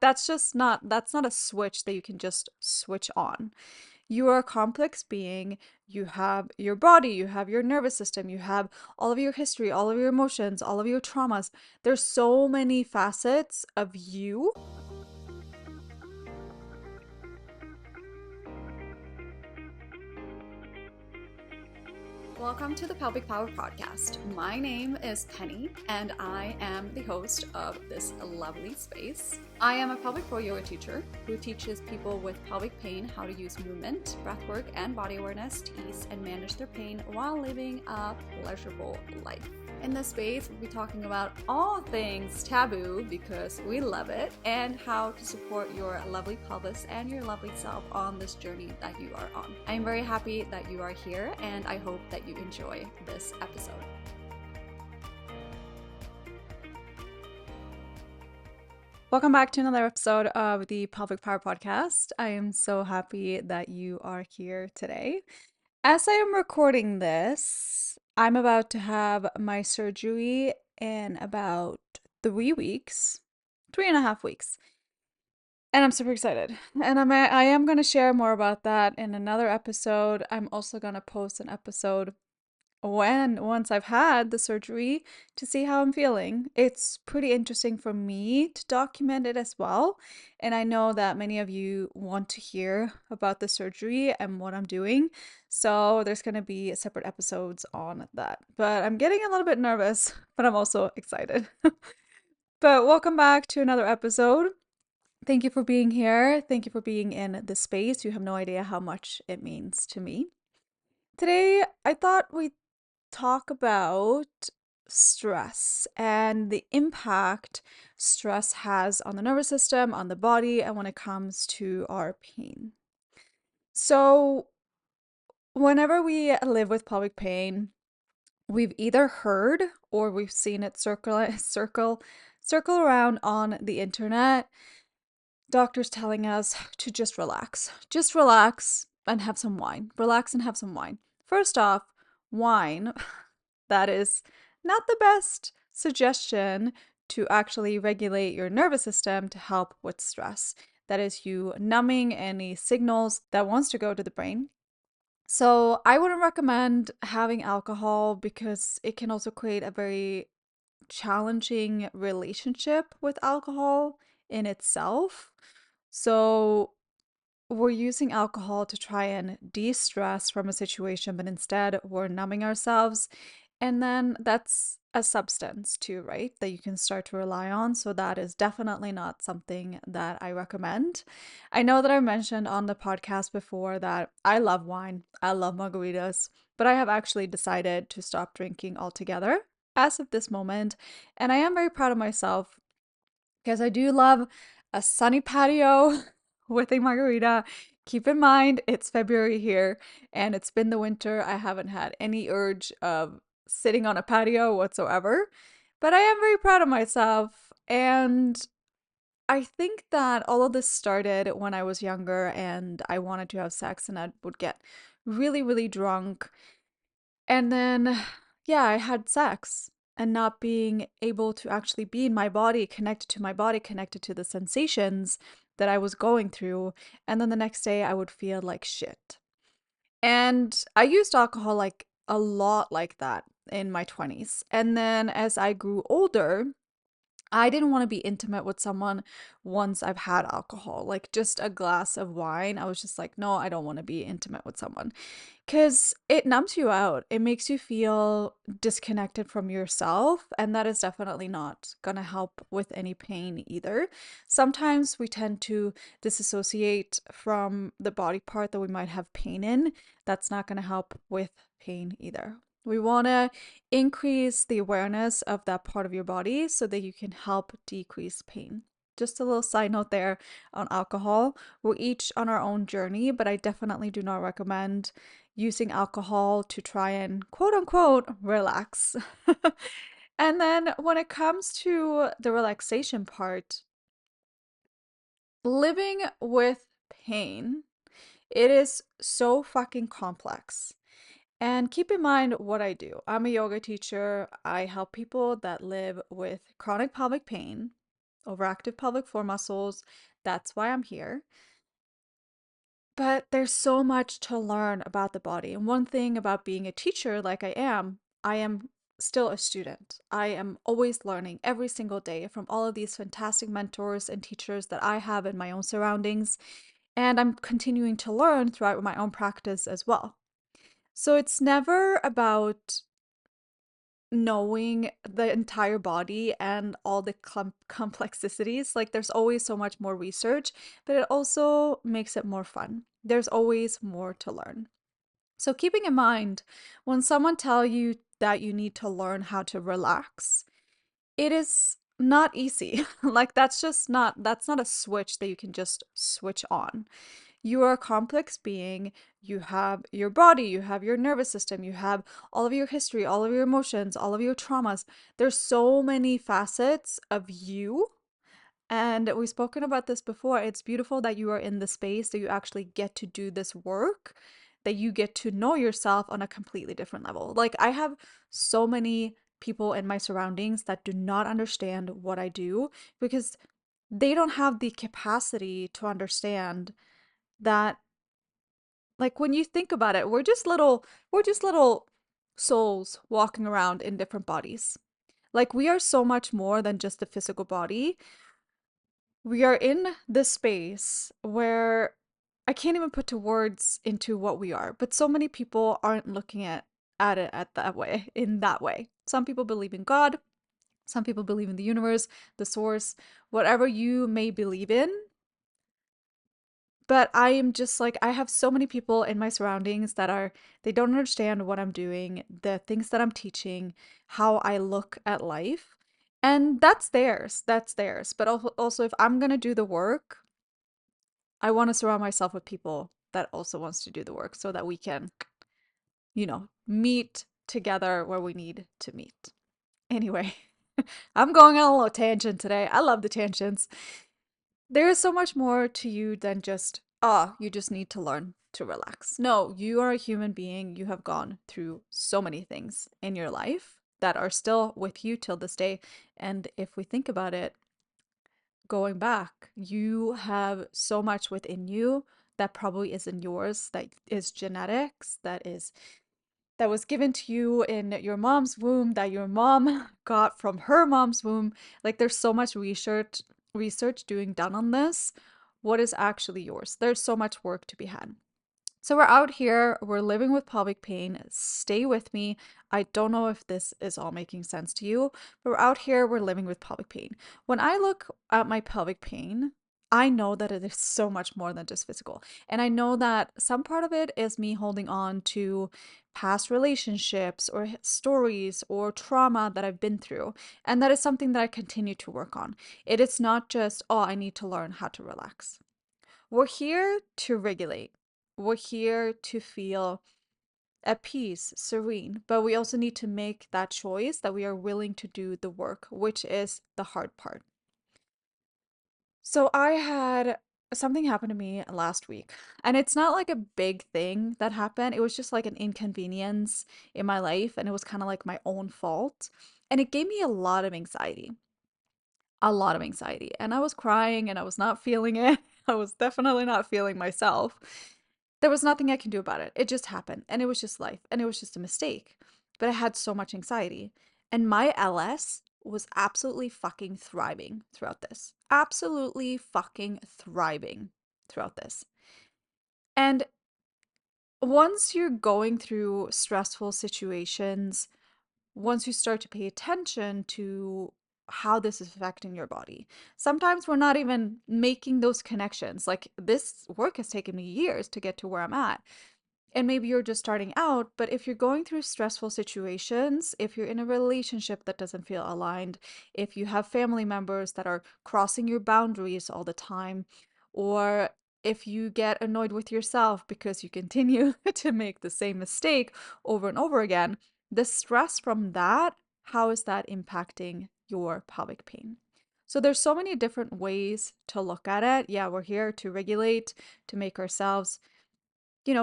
that's not a switch that you can just switch on. You are a complex being. You have your body, you have your nervous system, you have all of your history, all of your emotions, all of your traumas. There's so many facets of you. Welcome to the Pelvic Power Podcast. My name is Penny, and I am the host of this lovely space. I am a pelvic floor yoga teacher who teaches people with pelvic pain how to use movement, breathwork, and body awareness to ease and manage their pain while living a pleasurable life. In this space, we'll be talking about all things taboo because we love it, and how to support your lovely pelvis and your lovely self on this journey that you are on. I am very happy that you are here, and I hope that you enjoy this episode. Welcome back to another episode of the Pelvic Power Podcast. I am so happy that you are here today. As I am recording this, I'm about to have my surgery in about 3 weeks, 3.5 weeks. And I'm super excited. And I am going to share more about that in another episode. I'm also going to post an episode once I've had the surgery to see how I'm feeling. It's pretty interesting for me to document it as well. And I know that many of you want to hear about the surgery and what I'm doing. So there's going to be separate episodes on that. But I'm getting a little bit nervous, but I'm also excited. But welcome back to another episode. Thank you for being here. Thank you for being in this space. You have no idea how much it means to me. Today, I thought we'd talk about stress and the impact stress has on the nervous system, on the body, and when it comes to our pain. So, whenever we live with pelvic pain, we've either heard or we've seen it circle around on the internet. Doctors telling us to just relax and have some wine. Relax and have some wine. First off, wine, that is not the best suggestion to actually regulate your nervous system to help with stress. That is you numbing any signals that wants to go to the brain. So I wouldn't recommend having alcohol because it can also create a very challenging relationship with alcohol in itself. So we're using alcohol to try and de-stress from a situation, but instead we're numbing ourselves. And then that's a substance too, right? That you can start to rely on. So that is definitely not something that I recommend. I know that I mentioned on the podcast before that I love wine, I love margaritas, but I have actually decided to stop drinking altogether as of this moment. And I am very proud of myself because I do love a sunny patio with a margarita. Keep in mind, it's February here and it's been the winter. I haven't had any urge of sitting on a patio whatsoever, but I am very proud of myself. And I think that all of this started when I was younger and I wanted to have sex and I would get really, really drunk. And then, yeah, I had sex and not being able to actually be in my body, connected to my body, connected to the sensations that I was going through. And then the next day I would feel like shit. And I used alcohol like a lot like that in my 20s. And then as I grew older, I didn't want to be intimate with someone once I've had alcohol, like just a glass of wine. I was just like, no, I don't want to be intimate with someone because it numbs you out. It makes you feel disconnected from yourself. And that is definitely not going to help with any pain either. Sometimes we tend to disassociate from the body part that we might have pain in. That's not going to help with pain either. We want to increase the awareness of that part of your body so that you can help decrease pain. Just a little side note there on alcohol. We're each on our own journey, but I definitely do not recommend using alcohol to try and quote unquote relax. And then when it comes to the relaxation part, living with pain, it is so fucking complex. And keep in mind what I do. I'm a yoga teacher. I help people that live with chronic pelvic pain. overactive pelvic floor muscles. That's why I'm here. But there's so much to learn about the body. And one thing about being a teacher, like I am still a student. I am always learning every single day from all of these fantastic mentors and teachers that I have in my own surroundings. And I'm continuing to learn throughout my own practice as well. So it's never about knowing the entire body and all the complexities. Like there's always so much more research, but it also makes it more fun. There's always more to learn. So keeping in mind, when someone tell you that you need to learn how to relax, it is not easy. Like that's not a switch that you can just switch on. You are a complex being. You have your body, you have your nervous system, you have all of your history, all of your emotions, all of your traumas. There's so many facets of you. And we've spoken about this before. It's beautiful that you are in the space that you actually get to do this work, that you get to know yourself on a completely different level. Like, I have so many people in my surroundings that do not understand what I do because they don't have the capacity to understand that, like, when you think about it, we're just little souls walking around in different bodies. Like, we are so much more than just a physical body. We are in this space where I can't even put to words into what we are, but so many people aren't looking at it at that way, in that way. Some people believe in God, some people believe in the universe, the source, whatever you may believe in. But I am just like, I have so many people in my surroundings that they don't understand what I'm doing, the things that I'm teaching, how I look at life. And that's theirs. That's theirs. But also, if I'm going to do the work, I want to surround myself with people that also wants to do the work so that we can, meet together where we need to meet. Anyway, I'm going on a little tangent today. I love the tangents. There is so much more to you than just, you just need to learn to relax. No, you are a human being. You have gone through so many things in your life that are still with you till this day. And if we think about it, going back, you have so much within you that probably isn't yours, that is genetics, that was given to you in your mom's womb, that your mom got from her mom's womb. Like there's so much research doing done on this. What is actually yours? There's so much work to be had. So we're out here, we're living with pelvic pain. Stay with me. I don't know if this is all making sense to you, but we're out here, we're living with pelvic pain. When I look at my pelvic pain, I know that it is so much more than just physical. And I know that some part of it is me holding on to past relationships or stories or trauma that I've been through. And that is something that I continue to work on. It is not just, oh, I need to learn how to relax. We're here to regulate. We're here to feel at peace, serene, but we also need to make that choice that we are willing to do the work, which is the hard part. So I had something happen to me last week, and it's not like a big thing that happened. It was just like an inconvenience in my life, and it was kind of like my own fault. And it gave me a lot of anxiety, a lot of anxiety. And I was crying and I was not feeling it. I was definitely not feeling myself. There was nothing I can do about it. It just happened and it was just life and it was just a mistake. But I had so much anxiety. And my LS was absolutely fucking thriving throughout this. Absolutely fucking thriving throughout this. And once you're going through stressful situations, once you start to pay attention to how this is affecting your body. Sometimes we're not even making those connections. Like this work has taken me years to get to where I'm at. And maybe you're just starting out, but if you're going through stressful situations, if you're in a relationship that doesn't feel aligned, if you have family members that are crossing your boundaries all the time, or if you get annoyed with yourself because you continue to make the same mistake over and over again, the stress from that, how is that impacting your pelvic pain? So there's so many different ways to look at it. Yeah, we're here to regulate, to make ourselves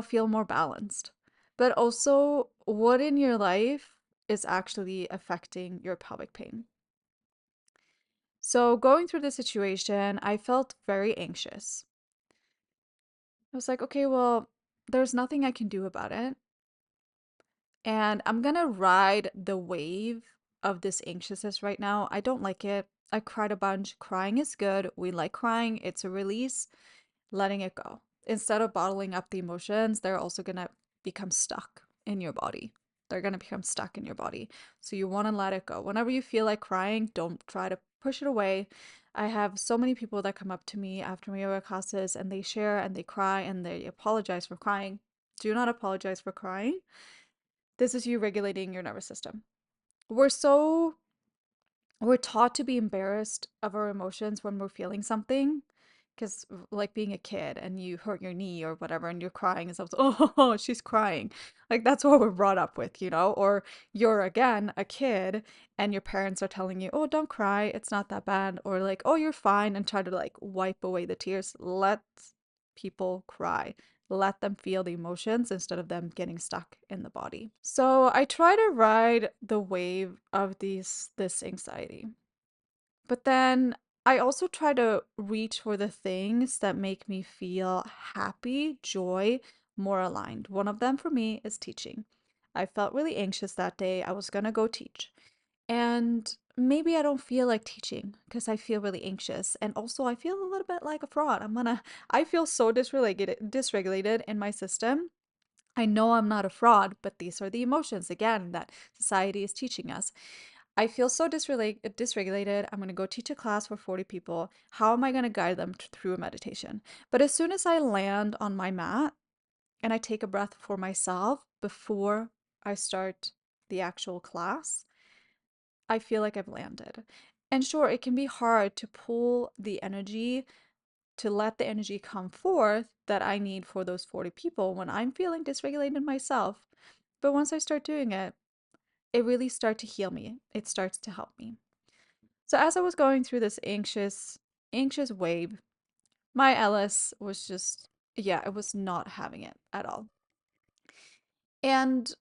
feel more balanced. But also, what in your life is actually affecting your pelvic pain? So, going through the situation, I felt very anxious. I was like, okay, well, there's nothing I can do about it. And I'm gonna ride the wave of this anxiousness right now. I don't like it. I cried a bunch. Crying is good. We like crying, it's a release, letting it go. Instead of bottling up the emotions, they're also gonna become stuck in your body. They're gonna become stuck in your body. So you wanna let it go. Whenever you feel like crying, don't try to push it away. I have so many people that come up to me after my yoga classes and they share and they cry and they apologize for crying. Do not apologize for crying. This is you regulating your nervous system. We're so we're taught to be embarrassed of our emotions when we're feeling something, because like being a kid and you hurt your knee or whatever and you're crying and someone's, oh, she's crying, like that's what we're brought up with, or you're again a kid and your parents are telling you, oh, don't cry, it's not that bad, or like, oh, you're fine, and try to like wipe away the tears. Let people cry, let them feel the emotions instead of them getting stuck in the body. So I try to ride the wave of this anxiety. But then I also try to reach for the things that make me feel happy, joy, more aligned. One of them for me is teaching. I felt really anxious that day. I was gonna go teach. And maybe I don't feel like teaching because I feel really anxious. And also I feel a little bit like a fraud. I feel so dysregulated in my system. I know I'm not a fraud, but these are the emotions again that society is teaching us. I feel so dysregulated. I'm going to go teach a class for 40 people. How am I going to guide them through a meditation? But as soon as I land on my mat and I take a breath for myself before I start the actual class, I feel like I've landed. And sure, it can be hard to pull the energy, to let the energy come forth that I need for those 40 people when I'm feeling dysregulated myself. But once I start doing it, it really starts to heal me. It starts to help me. So as I was going through this anxious wave, my Ellis was just, yeah, it was not having it at all. And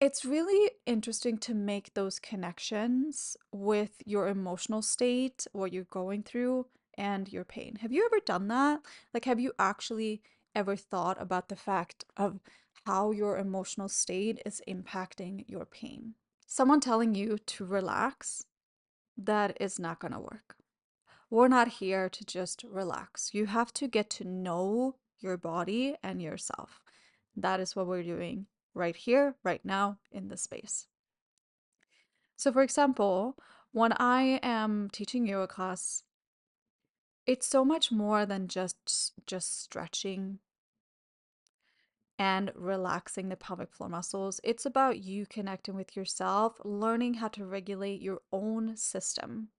it's really interesting to make those connections with your emotional state, what you're going through, and your pain. Have you ever done that? Like, have you actually ever thought about the fact of how your emotional state is impacting your pain? Someone telling you to relax, that is not going to work. We're not here to just relax. You have to get to know your body and yourself. That is what we're doing right here, right now, in this space. So, for example, when I am teaching yoga class, it's so much more than just stretching and relaxing the pelvic floor muscles. It's about you connecting with yourself, learning how to regulate your own system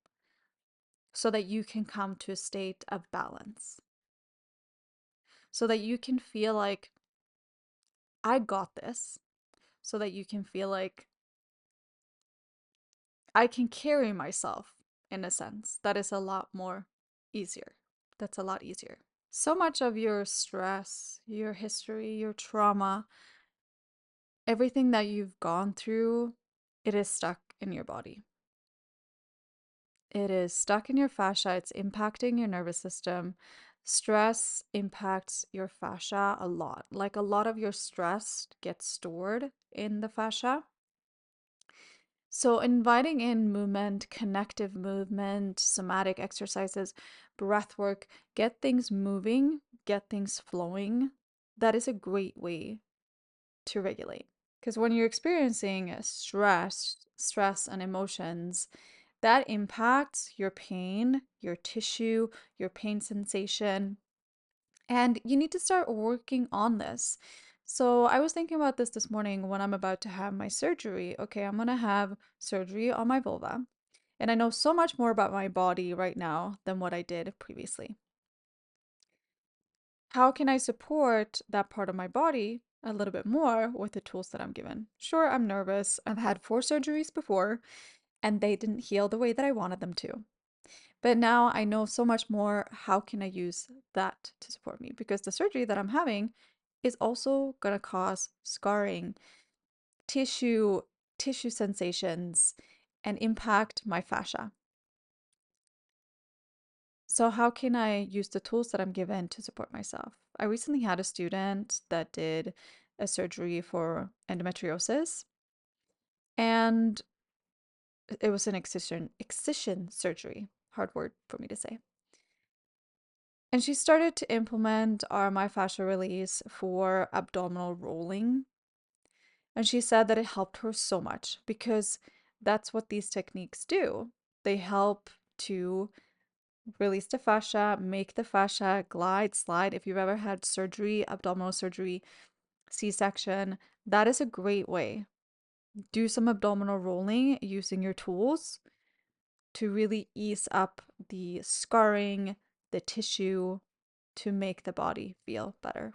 so that you can come to a state of balance, so that you can feel like I got this, so that you can feel like I can carry myself in a sense. That is a lot more easier. That's a lot easier. So much of your stress, your history, your trauma, everything that you've gone through, it is stuck in your body. It is stuck in your fascia. It's impacting your nervous system. Stress impacts your fascia a lot. Like a lot of your stress gets stored in the fascia. So, inviting in movement, connective movement, somatic exercises, breath work, get things moving, get things flowing. That is a great way to regulate. Because when you're experiencing stress and emotions, that impacts your pain, your tissue, your pain sensation, and you need to start working on this. So I was thinking about this morning when I'm about to have my surgery. Okay, I'm gonna have surgery on my vulva, and I know so much more about my body right now than what I did previously. How can I support that part of my body a little bit more with the tools that I'm given? Sure, I'm nervous. I've had 4 surgeries before, and they didn't heal the way that I wanted them to. But now I know so much more. How can I use that to support me? Because the surgery that I'm having is also going to cause scarring, tissue, tissue sensations, and impact my fascia. So, how can I use the tools that I'm given to support myself? I recently had a student that did a surgery for endometriosis, and it was an excision surgery. Hard word for me to say. And she started to implement our myofascial release for abdominal rolling. And she said that it helped her so much because that's what these techniques do. They help to release the fascia, make the fascia glide, slide. If you've ever had surgery, abdominal surgery, C-section, that is a great way. Do some abdominal rolling using your tools to really ease up the scarring, the tissue, to make the body feel better.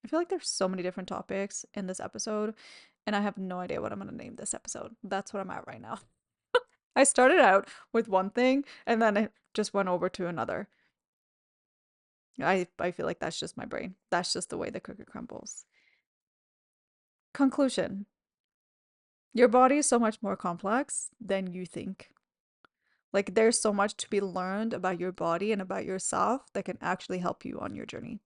I feel like there's so many different topics in this episode, and I have no idea what I'm going to name this episode. That's what I'm at right now. I started out with one thing, and then it just went over to another. I feel like that's just my brain. That's just the way the cookie crumbles. Conclusion. Your body is so much more complex than you think. Like, there's so much to be learned about your body and about yourself that can actually help you on your journey.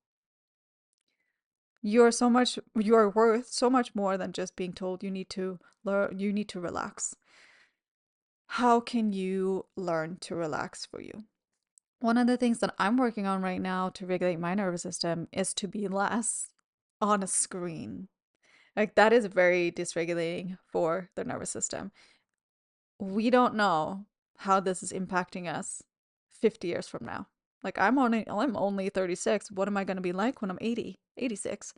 You are worth so much more than just being told you need to learn, you need to relax. How can you learn to relax for you? One of the things that I'm working on right now to regulate my nervous system is to be less on a screen. Like, that is very dysregulating for the nervous system. We don't know how this is impacting us 50 years from now. Like, I'm only 36. What am I going to be like when I'm 80, 86?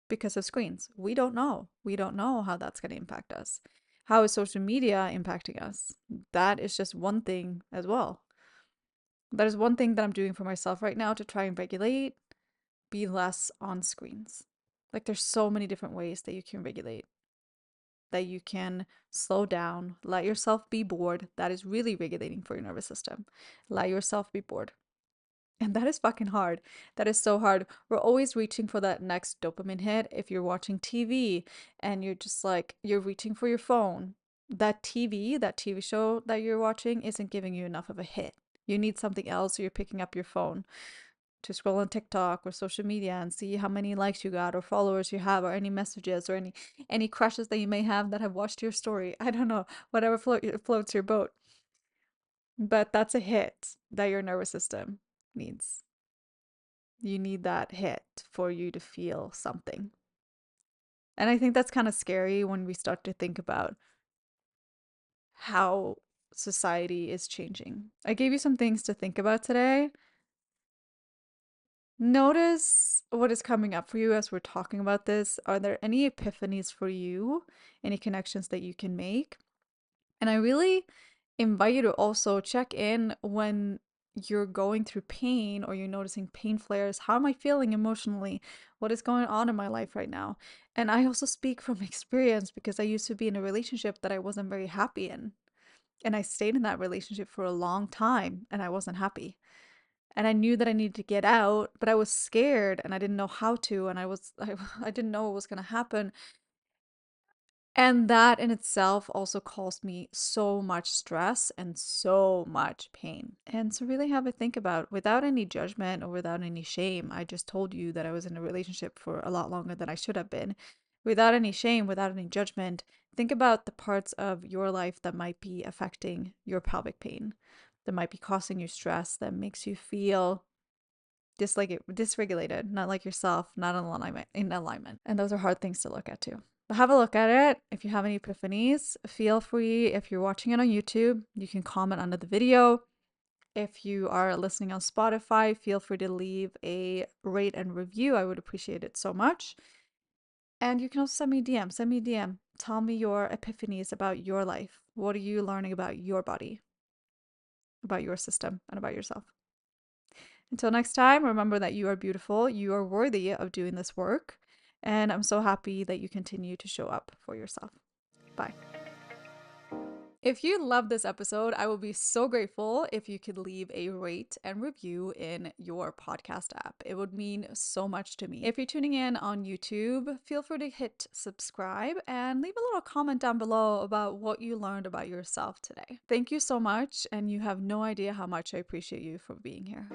Because of screens. We don't know. We don't know how that's going to impact us. How is social media impacting us? That is just one thing as well. That is one thing that I'm doing for myself right now to try and regulate, be less on screens. Like, there's so many different ways that you can regulate, that you can slow down, let yourself be bored. That is really regulating for your nervous system. Let yourself be bored. And that is fucking hard. That is so hard. We're always reaching for that next dopamine hit. If you're watching TV and you're just like, you're reaching for your phone, that TV show that you're watching isn't giving you enough of a hit. You need something else, so you're picking up your phone to scroll on TikTok or social media and see how many likes you got or followers you have or any messages or any crushes that you may have that have watched your story. I don't know, whatever floats your boat. But that's a hit that your nervous system needs. You need that hit for you to feel something. And I think that's kind of scary when we start to think about how society is changing. I gave you some things to think about today. Notice what is coming up for you as we're talking about this. Are there any epiphanies for you? Any connections that you can make? And I really invite you to also check in when you're going through pain or you're noticing pain flares. How am I feeling emotionally? What is going on in my life right now? And I also speak from experience because I used to be in a relationship that I wasn't very happy in. And I stayed in that relationship for a long time and I wasn't happy. And I knew that I needed to get out, but I was scared and I didn't know how to. And I didn't know what was going to happen. And that in itself also caused me so much stress and so much pain. And so, really have a think about, without any judgment or without any shame. I just told you that I was in a relationship for a lot longer than I should have been. Without any shame, without any judgment, think about the parts of your life that might be affecting your pelvic pain, that might be causing you stress, that makes you feel dysregulated, not like yourself, not in alignment. And those are hard things to look at too. But have a look at it. If you have any epiphanies, feel free. If you're watching it on YouTube, you can comment under the video. If you are listening on Spotify, feel free to leave a rate and review. I would appreciate it so much. And you can also send me a DM. Send me a DM. Tell me your epiphanies about your life. What are you learning about your body, about your system, and about yourself? Until next time, remember that you are beautiful, you are worthy of doing this work, and I'm so happy that you continue to show up for yourself. Bye. If you love this episode, I will be so grateful if you could leave a rate and review in your podcast app. It would mean so much to me. If you're tuning in on YouTube, feel free to hit subscribe and leave a little comment down below about what you learned about yourself today. Thank you so much, and you have no idea how much I appreciate you for being here.